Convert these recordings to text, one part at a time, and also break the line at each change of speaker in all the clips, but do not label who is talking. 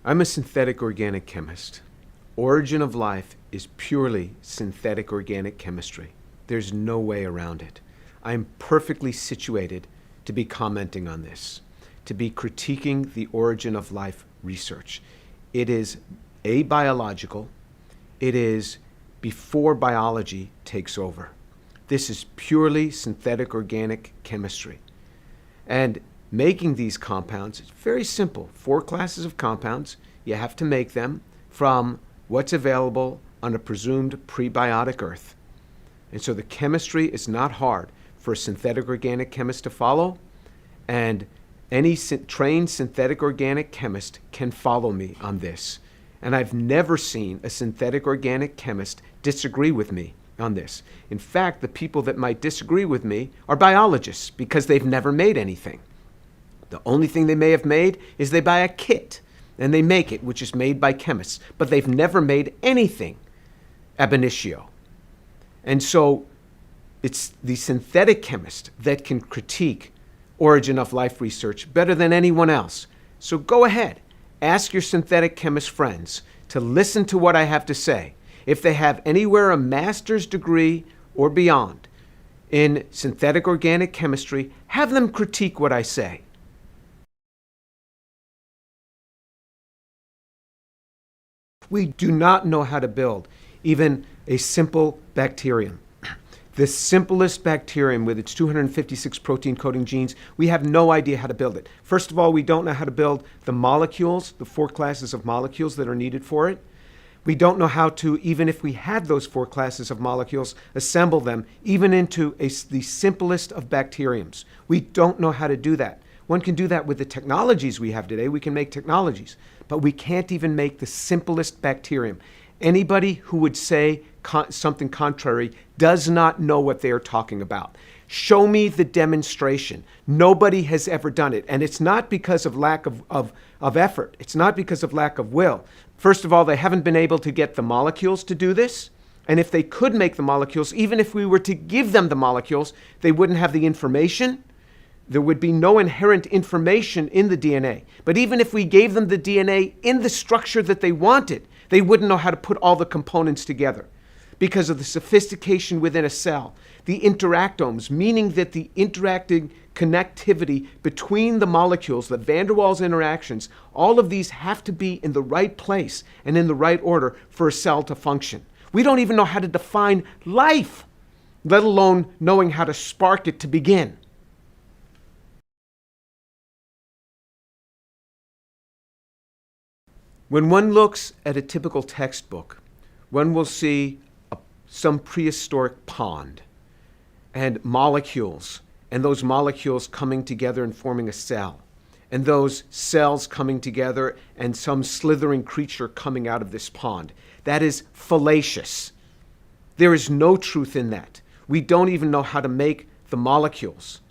I'm a synthetic organic chemist. Origin of life is purely synthetic organic chemistry. There's no way around it. I'm perfectly situated to be commenting on this, to be critiquing the origin of life research. It is abiological. It is before biology takes over. This is purely synthetic organic chemistry. And making these compounds is very simple. 4 classes of compounds. You have to make them from what's available on a presumed prebiotic earth. And so the chemistry is not hard for a synthetic organic chemist to follow, and any trained synthetic organic chemist can follow me on this. And I've never seen a synthetic organic chemist disagree with me on this. In fact, the people that might disagree with me are biologists because they've never made anything. The only thing they may have made is they buy a kit and they make it, which is made by chemists, but they've never made anything ab initio. And so it's the synthetic chemist that can critique origin of life research better than anyone else. So go ahead, ask your synthetic chemist friends to listen to what I have to say. If they have anywhere a master's degree or beyond in synthetic organic chemistry, have them critique what I say. We do not know how to build even a simple bacterium. The simplest bacterium with its 256 protein coding genes, we have no idea how to build it. First of all, we don't know how to build the molecules, the 4 classes of molecules that are needed for it. We don't know how to, even if we had those 4 classes of molecules, assemble them even into the simplest of bacteriums. We don't know how to do that. One can do that with the technologies we have today. We can make technologies, but we can't even make the simplest bacterium. Anybody who would say something contrary does not know what they are talking about. Show me the demonstration. Nobody has ever done it. And it's not because of lack of effort. It's not because of lack of will. First of all, they haven't been able to get the molecules to do this. And if they could make the molecules, even if we were to give them the molecules, they wouldn't have the information. There would be no inherent information in the DNA. But even if we gave them the DNA in the structure that they wanted, they wouldn't know how to put all the components together because of the sophistication within a cell. The interactomes, meaning that the interacting connectivity between the molecules, the van der Waals interactions, all of these have to be in the right place and in the right order for a cell to function. We don't even know how to define life, let alone knowing how to spark it to begin. When one looks at a typical textbook, one will see some prehistoric pond and molecules, and those molecules coming together and forming a cell, and those cells coming together and some slithering creature coming out of this pond. That is fallacious. There is no truth in that. We don't even know how to make the molecules.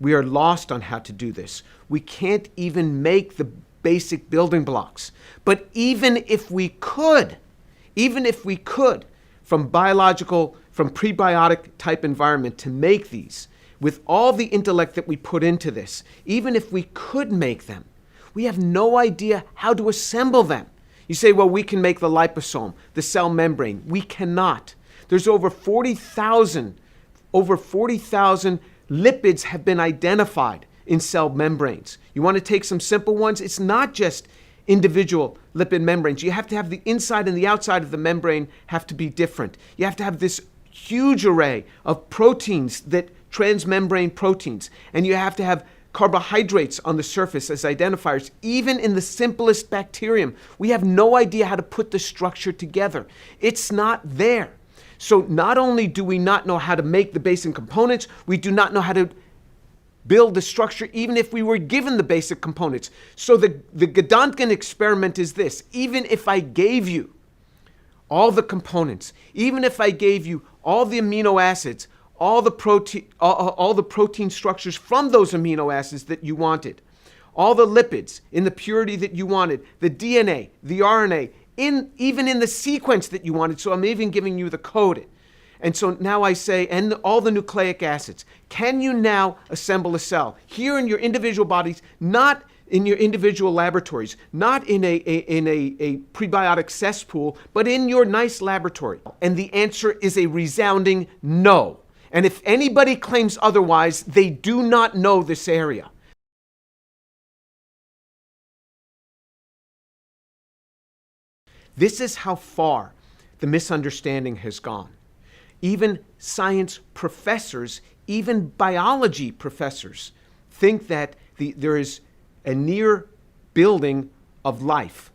We are lost on how to do this. We can't even make the basic building blocks. But even if we could, from prebiotic type environment to make these, with all the intellect that we put into this, even if we could make them, we have no idea how to assemble them. You say, well, we can make the liposome, the cell membrane. We cannot. There's over 40,000 lipids have been identified in cell membranes. You want to take some simple ones? It's not just individual lipid membranes. You have to have the inside and the outside of the membrane have to be different. You have to have this huge array of proteins, that transmembrane proteins, and you have to have carbohydrates on the surface as identifiers. Even in the simplest bacterium, we have no idea how to put the structure together. It's not there. So not only do we not know how to make the basic components, we do not know how to build the structure even if we were given the basic components. So the Gedanken experiment is this: even if I gave you all the components, even if I gave you all the amino acids, all the protein structures from those amino acids that you wanted, all the lipids in the purity that you wanted, the DNA, the RNA, even in the sequence that you wanted, so I'm even giving you the code. And so now I say, and all the nucleic acids, can you now assemble a cell here in your individual bodies, not in your individual laboratories, not in a prebiotic cesspool, but in your nice laboratory? And the answer is a resounding no. And if anybody claims otherwise, they do not know this area. This is how far the misunderstanding has gone. Even science professors, even biology professors, think that there is a near building of life,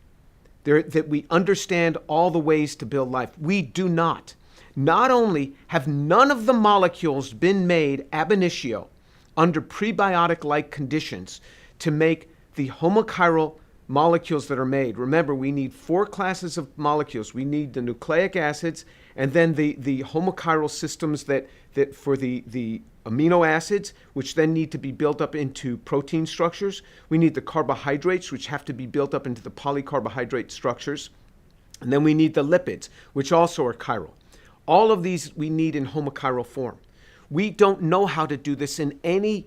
that we understand all the ways to build life. We do not. Not only have none of the molecules been made ab initio under prebiotic-like conditions to make the homochiral molecules that are made. Remember, we need 4 classes of molecules. We need the nucleic acids, and then the homochiral systems that for the amino acids, which then need to be built up into protein structures. We need the carbohydrates, which have to be built up into the polycarbohydrate structures. And then we need the lipids, which also are chiral. All of these we need in homochiral form. We don't know how to do this in any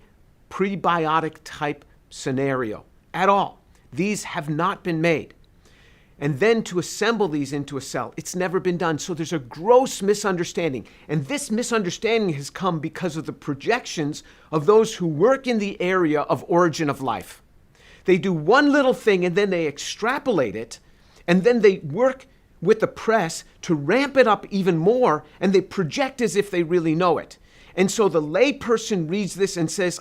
prebiotic type scenario at all. These have not been made. And then to assemble these into a cell, it's never been done. So there's a gross misunderstanding. And this misunderstanding has come because of the projections of those who work in the area of origin of life. They do one little thing and then they extrapolate it, and then they work with the press to ramp it up even more, and they project as if they really know it. And so the layperson reads this and says,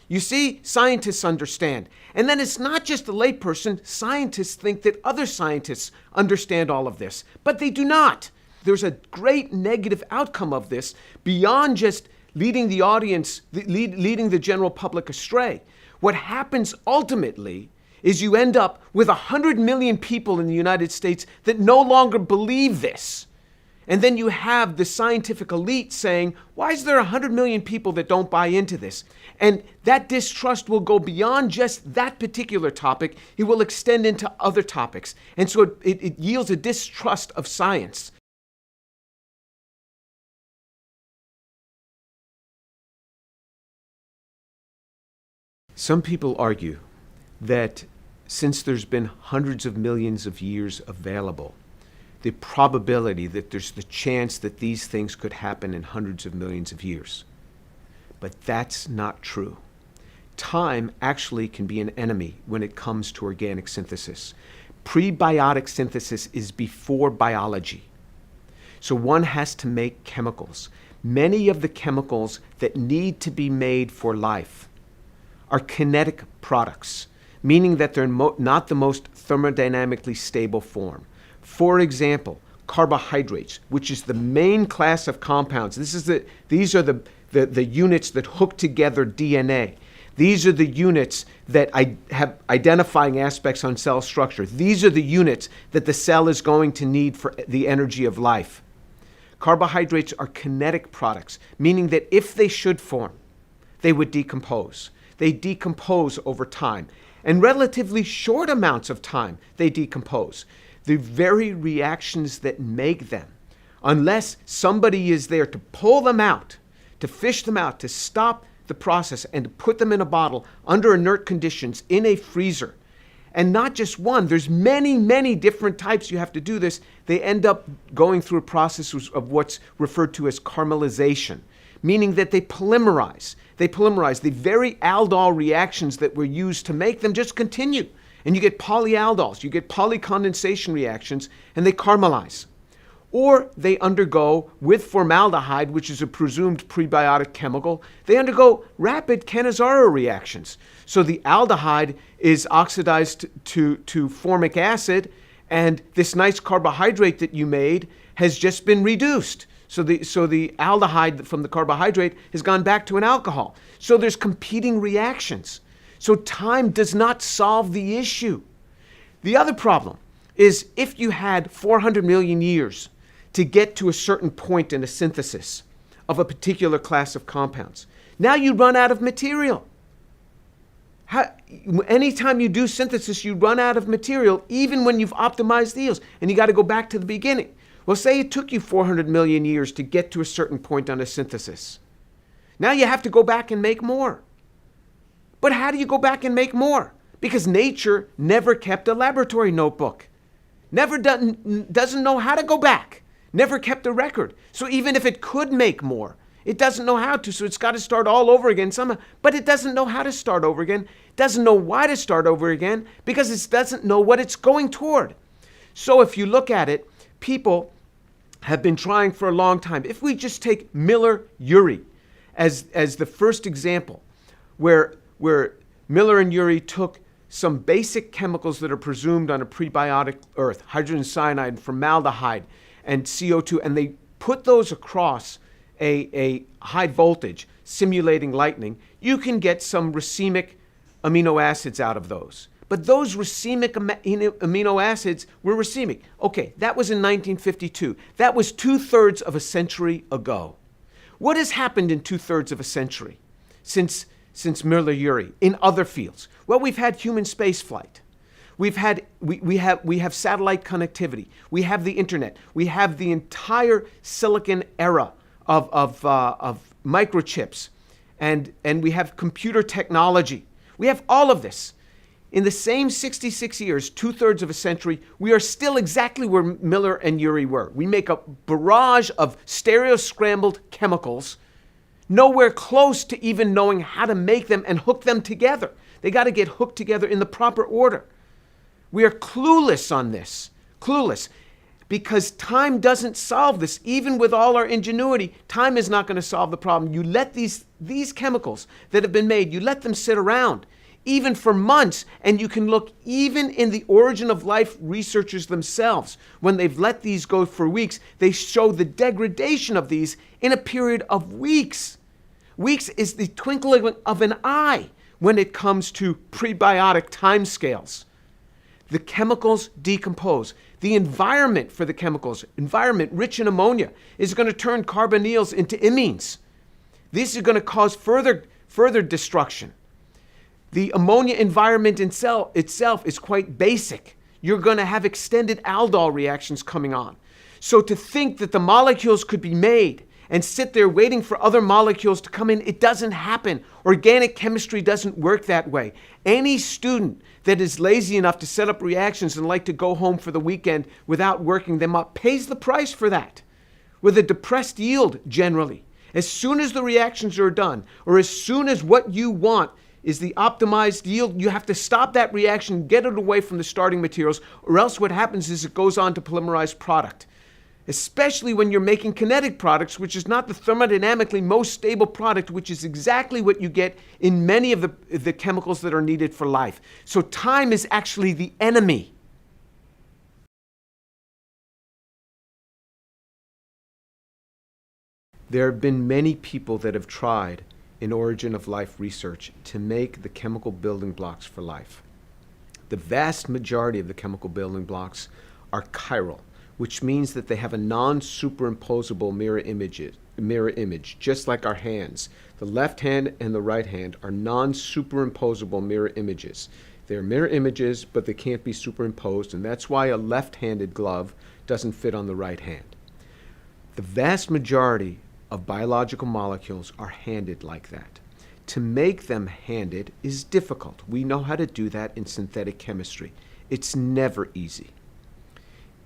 you see, scientists understand. And then it's not just the layperson. Scientists think that other scientists understand all of this, but they do not. There's a great negative outcome of this beyond just leading the audience, leading the general public astray. What happens ultimately is you end up with 100 million people in the United States that no longer believe this. And then you have the scientific elite saying, why is there 100 million people that don't buy into this? And that distrust will go beyond just that particular topic. It will extend into other topics. And so it yields a distrust of science. Some people argue that since there's been hundreds of millions of years available, the probability that there's the chance that these things could happen in hundreds of millions of years. But that's not true. Time actually can be an enemy when it comes to organic synthesis. Prebiotic synthesis is before biology. So one has to make chemicals. Many of the chemicals that need to be made for life are kinetic products, meaning that they're not the most thermodynamically stable form. For example, carbohydrates, which is the main class of compounds. These are the units that hook together DNA. These are the units that have identifying aspects on cell structure. These are the units that the cell is going to need for the energy of life. Carbohydrates are kinetic products, meaning that if they should form, they would decompose. They decompose over time. In relatively short amounts of time, they decompose. The very reactions that make them, unless somebody is there to pull them out, to fish them out, to stop the process and to put them in a bottle under inert conditions in a freezer, and not just one, there's many, many different types you have to do this, they end up going through a process of what's referred to as caramelization, meaning that they polymerize. They polymerize. The very aldol reactions that were used to make them just continue. And you get polyaldols, you get polycondensation reactions, and they caramelize. Or they undergo, with formaldehyde, which is a presumed prebiotic chemical, they undergo rapid Cannizzaro reactions. So the aldehyde is oxidized to formic acid, and this nice carbohydrate that you made has just been reduced. So the aldehyde from the carbohydrate has gone back to an alcohol. So there's competing reactions. So time does not solve the issue. The other problem is if you had 400 million years to get to a certain point in a synthesis of a particular class of compounds, now you run out of material. Anytime you do synthesis, you run out of material, even when you've optimized the yields, and you got to go back to the beginning. Well, say it took you 400 million years to get to a certain point on a synthesis. Now you have to go back and make more. But how do you go back and make more? because nature never kept a laboratory notebook. Doesn't know how to go back. Never kept a record. So even if it could make more, it doesn't know how to, so it's got to start all over again somehow. But it doesn't know how to start over again, doesn't know why to start over again, because it doesn't know what it's going toward. So if you look at it, people have been trying for a long time. If we just take Miller-Urey as the first example, where Miller and Urey took some basic chemicals that are presumed on a prebiotic earth, hydrogen cyanide, formaldehyde, and CO2, and they put those across a high voltage, simulating lightning, you can get some racemic amino acids out of those. But those racemic amino acids were racemic. Okay, that was in 1952. That was 2/3 of a century ago. What has happened in 2/3 of a century since Miller-Urey in other fields? Well, we've had human space flight. We have satellite connectivity. We have the internet. We have the entire silicon era of microchips, and we have computer technology. We have all of this. In the same 66 years, 2/3 of a century, we are still exactly where Miller and Urey were. We make a barrage of stereo-scrambled chemicals, nowhere close to even knowing how to make them and hook them together. They got to get hooked together in the proper order. We are clueless on this, clueless, because time doesn't solve this. Even with all our ingenuity, time is not going to solve the problem. You let these chemicals that have been made, you let them sit around, even for months, and you can look even in the origin of life researchers themselves. When they've let these go for weeks, they show the degradation of these in a period of weeks. Weeks is the twinkling of an eye when it comes to prebiotic timescales. The chemicals decompose. The environment for the chemicals, environment rich in ammonia, is going to turn carbonyls into imines. These are going to cause further destruction. The ammonia environment itself is quite basic. You're going to have extended aldol reactions coming on. So to think that the molecules could be made and sit there waiting for other molecules to come in, it doesn't happen. Organic chemistry doesn't work that way. Any student that is lazy enough to set up reactions and like to go home for the weekend without working them up pays the price for that, with a depressed yield generally. As soon as the reactions are done, or as soon as what you want is the optimized yield, you have to stop that reaction, get it away from the starting materials, or else what happens is it goes on to polymerized product. Especially when you're making kinetic products, which is not the thermodynamically most stable product, which is exactly what you get in many of the chemicals that are needed for life. So time is actually the enemy. There have been many people that have tried in origin of life research to make the chemical building blocks for life. The vast majority of the chemical building blocks are chiral, which means that they have a non-superimposable mirror image, just like our hands. The left hand and the right hand are non-superimposable mirror images. They're mirror images, but they can't be superimposed, and that's why a left-handed glove doesn't fit on the right hand. The vast majority of biological molecules are handed like that. To make them handed is difficult. We know how to do that in synthetic chemistry. It's never easy.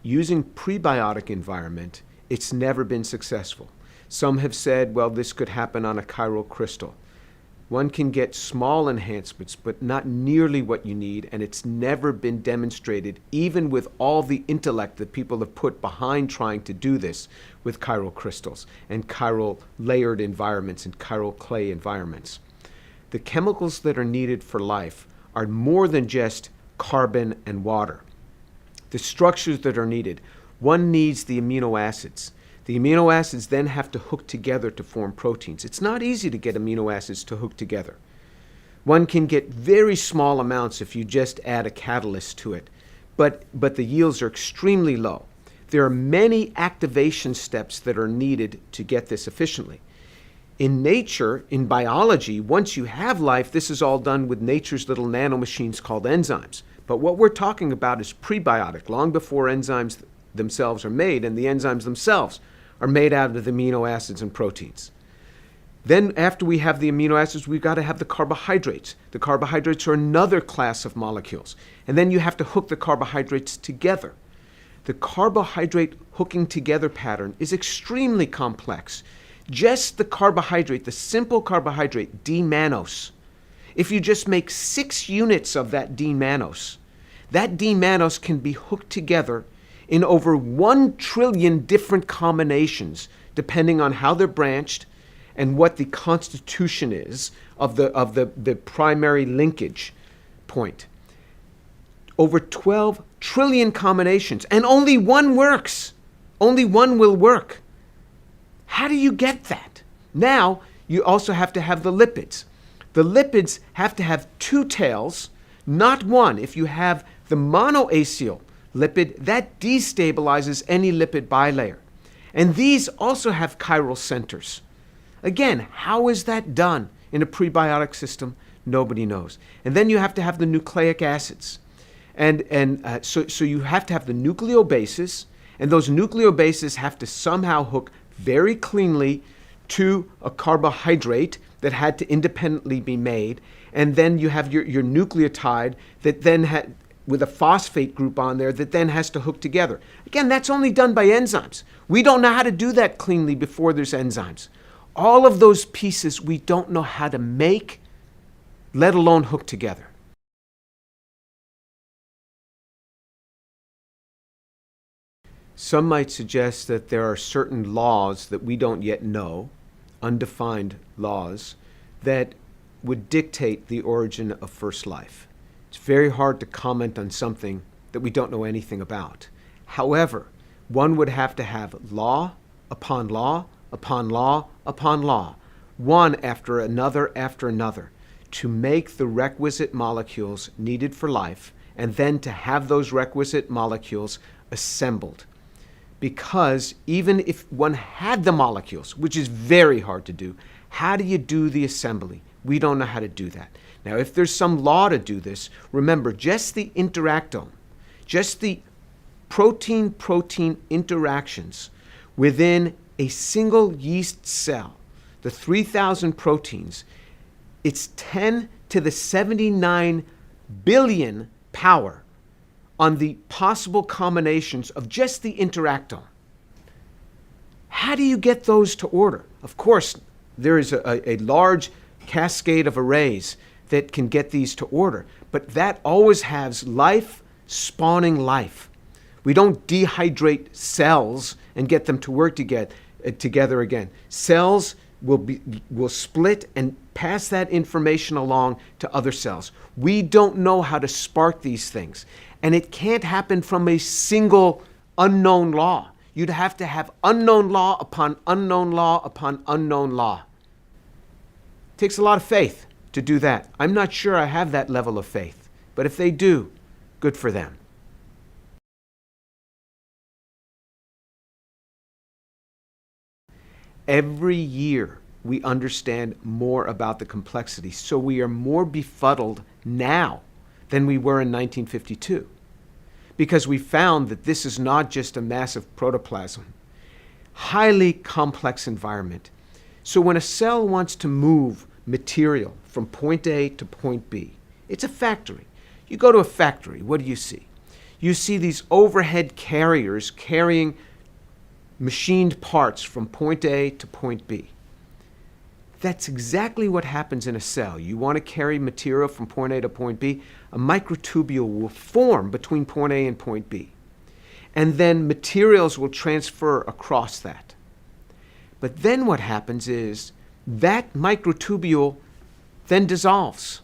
Using prebiotic environment, it's never been successful. Some have said, well, this could happen on a chiral crystal. One can get small enhancements, but not nearly what you need, and it's never been demonstrated, even with all the intellect that people have put behind trying to do this with chiral crystals and chiral layered environments and chiral clay environments. The chemicals that are needed for life are more than just carbon and water. The structures that are needed, one needs the amino acids. The amino acids then have to hook together to form proteins. It's not easy to get amino acids to hook together. One can get very small amounts if you just add a catalyst to it, but the yields are extremely low. There are many activation steps that are needed to get this efficiently. In nature, in biology, once you have life, this is all done with nature's little nanomachines called enzymes. But what we're talking about is prebiotic, long before enzymes themselves are made, and the enzymes themselves are made out of the amino acids and proteins. Then after we have the amino acids, we've got to have the carbohydrates. The carbohydrates are another class of molecules. And then you have to hook the carbohydrates together. The carbohydrate hooking together pattern is extremely complex. Just the carbohydrate, the simple carbohydrate, D-mannose, if you just make 6 units of that D-mannose, that D-mannose can be hooked together in over 1 trillion different combinations, depending on how they're branched and what the constitution is of the primary linkage point. Over 12 trillion combinations, and only one works. Only one will work. How do you get that? Now, you also have to have the lipids. The lipids have to have 2 tails, not one. If you have the monoacyl lipid, that destabilizes any lipid bilayer. And these also have chiral centers. Again, how is that done in a prebiotic system? Nobody knows. And then you have to have the nucleic acids. So you have to have the nucleobases, and those nucleobases have to somehow hook very cleanly to a carbohydrate that had to independently be made. And then you have your nucleotide that then with a phosphate group on there that then has to hook together. Again, that's only done by enzymes. We don't know how to do that cleanly before there's enzymes. All of those pieces we don't know how to make, let alone hook together. Some might suggest that there are certain laws that we don't yet know, undefined laws, that would dictate the origin of first life. It's very hard to comment on something that we don't know anything about. However, one would have to have law upon law upon law upon law, one after another, to make the requisite molecules needed for life, and then to have those requisite molecules assembled. Because even if one had the molecules, which is very hard to do, how do you do the assembly? We don't know how to do that. Now, if there's some law to do this, remember, just the interactome, just the protein-protein interactions within a single yeast cell, the 3,000 proteins, it's 10 to the 79 billion power on the possible combinations of just the interactome. How do you get those to order? Of course, there is a large cascade of arrays that can get these to order, but that always has life spawning life. We don't dehydrate cells and get them to work together again. Cells will split and pass that information along to other cells. We don't know how to spark these things. And it can't happen from a single unknown law. You'd have to have unknown law upon unknown law upon unknown law. It takes a lot of faith to do that. I'm not sure I have that level of faith, but if they do, good for them. Every year we understand more about the complexity, so we are more befuddled now than we were in 1952, because we found that this is not just a massive protoplasm, highly complex environment. So when a cell wants to move material from point A to point B, it's a factory. You go to a factory, what do you see? You see these overhead carriers carrying machined parts from point A to point B. That's exactly what happens in a cell. You want to carry material from point A to point B, a microtubule will form between point A and point B. And then materials will transfer across that. But then what happens is that microtubule then dissolves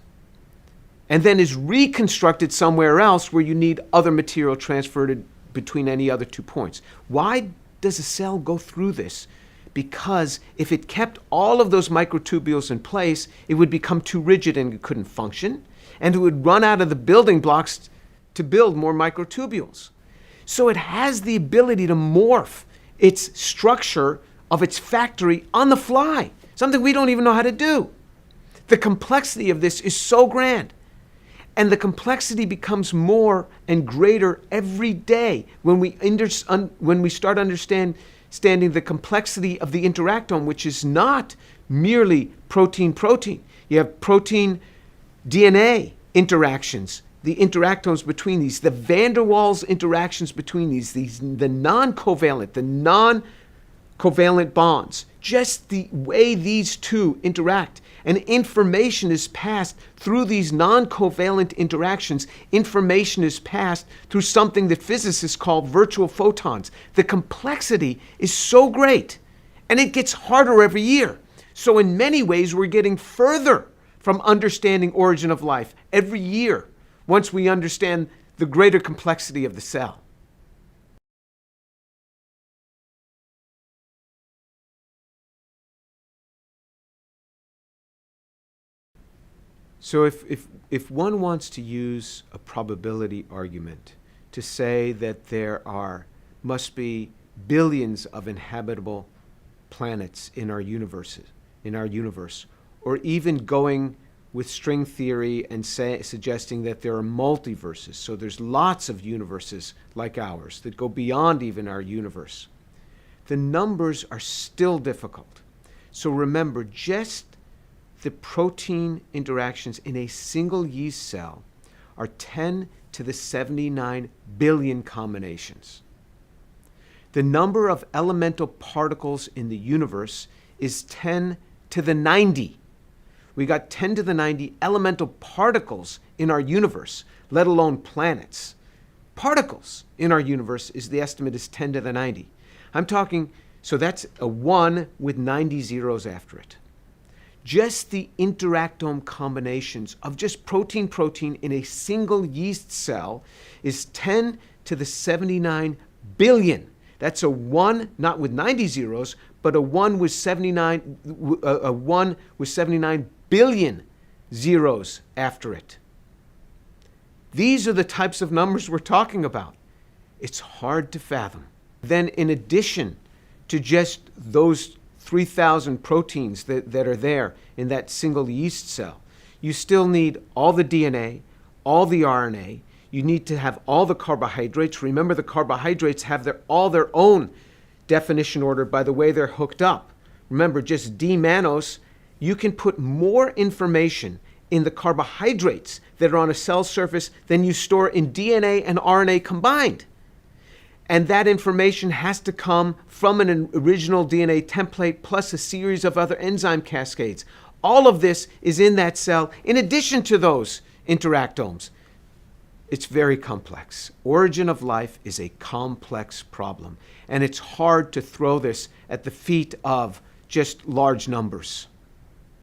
and then is reconstructed somewhere else where you need other material transferred between any other 2 points. Why does a cell go through this? Because if it kept all of those microtubules in place, it would become too rigid and it couldn't function, and it would run out of the building blocks to build more microtubules. So it has the ability to morph its structure of its factory on the fly, something we don't even know how to do. The complexity of this is so grand. And the complexity becomes more and greater every day when we start understanding the complexity of the interactome, which is not merely protein-protein. You have protein-DNA interactions, the interactomes between these, the van der Waals interactions between these, the non-covalent bonds, just the way these two interact. And information is passed through these non-covalent interactions. Information is passed through something that physicists call virtual photons. The complexity is so great, and it gets harder every year. So in many ways, we're getting further from understanding origin of life every year once we understand the greater complexity of the cell. So if one wants to use a probability argument to say that there must be billions of inhabitable planets in our universe, or even going with string theory and suggesting that there are multiverses, so there's lots of universes like ours that go beyond even our universe, the numbers are still difficult. So remember, just the protein interactions in a single yeast cell are 10 to the 79 billion combinations. The number of elemental particles in the universe is 10 to the 90. We got 10 to the 90 elemental particles in our universe, let alone planets. Particles in our universe the estimate is 10 to the 90. I'm talking, so that's a 1 with 90 zeros after it. Just the interactome combinations of just protein-protein in a single yeast cell is 10 to the 79 billion. That's a 1, not with 90 zeros, but a 1 with 79 billion zeros after it. These are the types of numbers we're talking about. It's hard to fathom. Then in addition to just those 3,000 proteins that are there in that single yeast cell, you still need all the DNA, all the RNA. You need to have all the carbohydrates. Remember, the carbohydrates have all their own definition order by the way they're hooked up. Remember, just D-mannose, you can put more information in the carbohydrates that are on a cell surface than you store in DNA and RNA combined. And that information has to come from an original DNA template plus a series of other enzyme cascades. All of this is in that cell in addition to those interactomes. It's very complex. Origin of life is a complex problem, and it's hard to throw this at the feet of just large numbers.